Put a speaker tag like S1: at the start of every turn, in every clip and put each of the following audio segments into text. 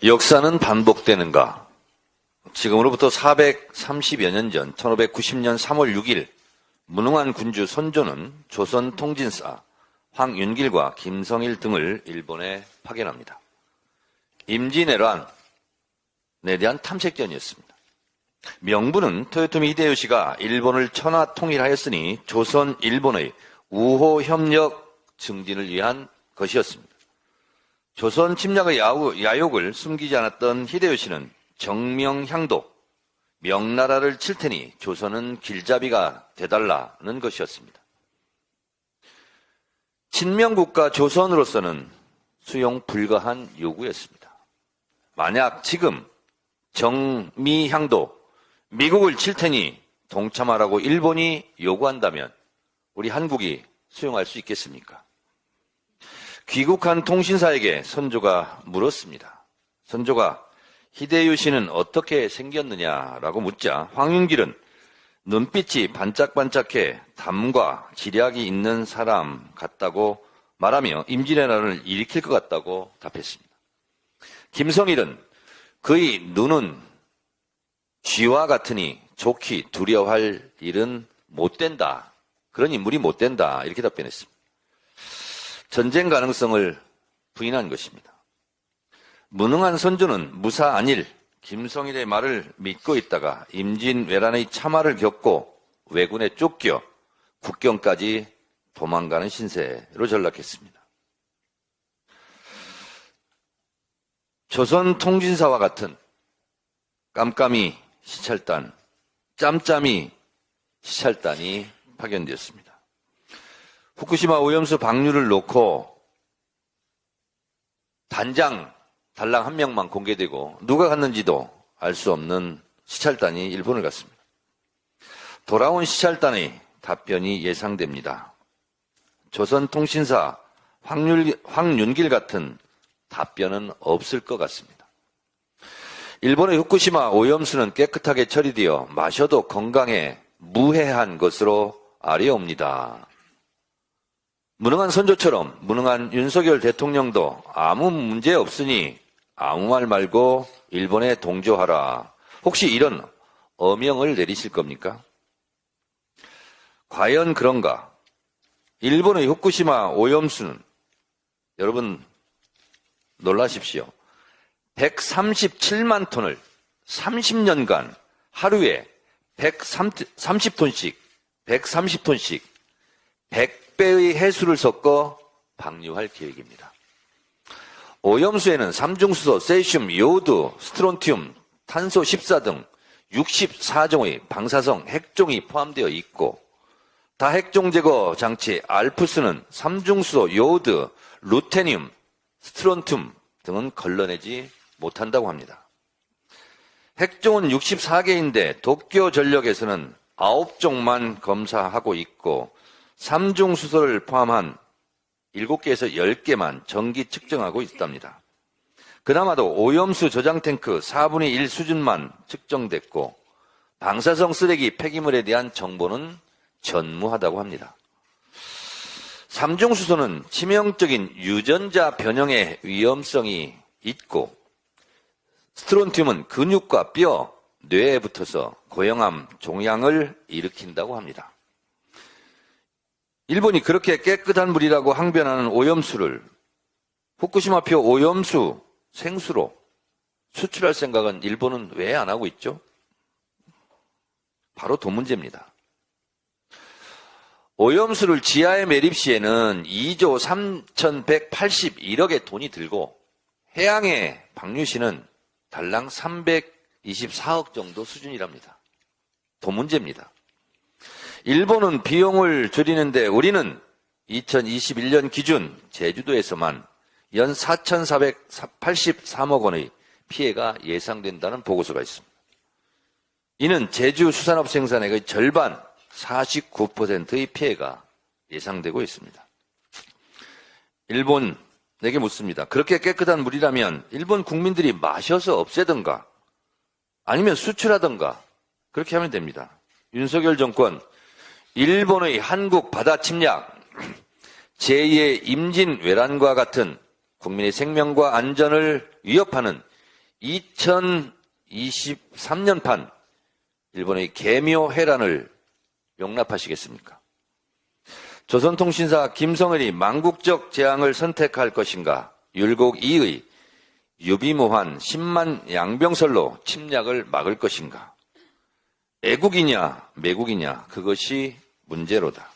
S1: 역사는 반복되는가? 지금으로부터 430여 년 전 1590년 3월 6일 무능한 군주 선조는 조선 통진사 황윤길과 김성일 등을 일본에 파견합니다. 임진왜란에 대한 탐색전이었습니다. 명분은 토요토미 히데요시가 일본을 천하 통일하였으니 조선 일본의 우호 협력 증진을 위한 것이었습니다. 조선 침략의 야욕을 숨기지 않았던 히데요시는 정명향도, 명나라를 칠 테니 조선은 길잡이가 되달라는 것이었습니다. 친명국가 조선으로서는 수용 불가한 요구였습니다. 만약 지금 정미향도 미국을 칠 테니 동참하라고 일본이 요구한다면 우리 한국이 수용할 수 있겠습니까? 귀국한 통신사에게 선조가 물었습니다. 선조가 히데요시는 어떻게 생겼느냐라고 묻자 황윤길은 눈빛이 반짝반짝해 담과 지략이 있는 사람 같다고 말하며 임진왜란을 일으킬 것 같다고 답했습니다. 김성일은 그의 눈은 쥐와 같으니 좋기 두려워할 일은 못 된다. 그런 인물이 못 된다. 이렇게 답변했습니다. 전쟁 가능성을 부인한 것입니다. 무능한 선조는 무사안일 김성일의 말을 믿고 있다가 임진왜란의 참화를 겪고 왜군에 쫓겨 국경까지 도망가는 신세로 전락했습니다. 조선 통진사와 같은 깜깜이 시찰단, 짬짬이 시찰단이 파견되었습니다. 후쿠시마 오염수 방류를 놓고 단장 달랑 한 명만 공개되고 누가 갔는지도 알 수 없는 시찰단이 일본을 갔습니다. 돌아온 시찰단의 답변이 예상됩니다. 조선통신사 황윤길 같은 답변은 없을 것 같습니다. 일본의 후쿠시마 오염수는 깨끗하게 처리되어 마셔도 건강에 무해한 것으로 알려옵니다. 무능한 선조처럼 무능한 윤석열 대통령도 아무 문제 없으니 아무 말 말고 일본에 동조하라. 혹시 이런 어명을 내리실 겁니까? 과연 그런가? 일본의 후쿠시마 오염수는 여러분 놀라십시오. 137만 톤을 30년간 하루에 130톤씩 100배의 해수를 섞어 방류할 계획입니다. 오염수에는 삼중수소, 세슘, 요오드, 스트론튬, 탄소 14 등 64종의 방사성 핵종이 포함되어 있고 다핵종 제거 장치 알프스는 삼중수소, 요오드, 루테늄, 스트론튬 등은 걸러내지 못한다고 합니다. 핵종은 64개인데 도쿄전력에서는 9종만 검사하고 있고 삼중수소를 포함한 7개에서 10개만 정기 측정하고 있답니다. 그나마도 오염수 저장 탱크 4분의 1 수준만 측정됐고 방사성 쓰레기 폐기물에 대한 정보는 전무하다고 합니다. 삼중수소는 치명적인 유전자 변형의 위험성이 있고 스트론튬은 근육과 뼈, 뇌에 붙어서 고형암, 종양을 일으킨다고 합니다. 일본이 그렇게 깨끗한 물이라고 항변하는 오염수를 후쿠시마표 오염수 생수로 수출할 생각은 일본은 왜 안 하고 있죠? 바로 돈 문제입니다. 오염수를 지하에 매립 시에는 2조 3,181억의 돈이 들고 해양에 방류 시는 달랑 324억 정도 수준이랍니다. 돈 문제입니다. 일본은 비용을 줄이는데 우리는 2021년 기준 제주도에서만 연 4,483억 원의 피해가 예상된다는 보고서가 있습니다. 이는 제주 수산업 생산액의 절반 49%의 피해가 예상되고 있습니다. 일본에게 묻습니다. 그렇게 깨끗한 물이라면 일본 국민들이 마셔서 없애든가 아니면 수출하든가 그렇게 하면 됩니다. 윤석열 정권 일본의 한국 바다 침략, 제2의 임진왜란과 같은 국민의 생명과 안전을 위협하는 2023년판 일본의 개묘해란을 용납하시겠습니까? 조선통신사 김성은이 망국적 재앙을 선택할 것인가? 율곡 2의 유비무환 10만 양병설로 침략을 막을 것인가? 애국이냐 매국이냐 그것이 문제로다.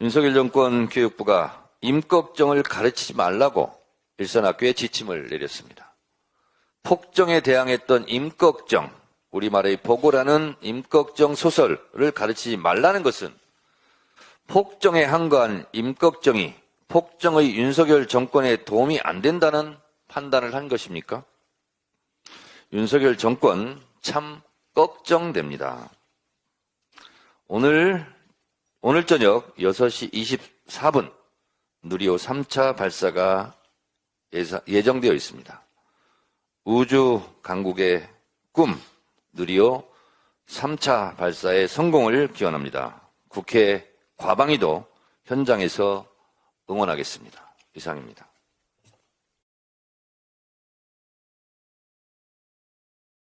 S1: 윤석열 정권 교육부가 임꺽정을 가르치지 말라고 일선학교에 지침을 내렸습니다. 폭정에 대항했던 임꺽정, 우리말의 보고라는 임꺽정 소설을 가르치지 말라는 것은 폭정에 항거한 임꺽정이 폭정의 윤석열 정권에 도움이 안 된다는 판단을 한 것입니까? 윤석열 정권 참 걱정됩니다. 오늘 저녁 6시 24분 누리호 3차 발사가 예정되어 있습니다. 우주 강국의 꿈 누리호 3차 발사의 성공을 기원합니다. 국회 과방위도 현장에서 응원하겠습니다. 이상입니다.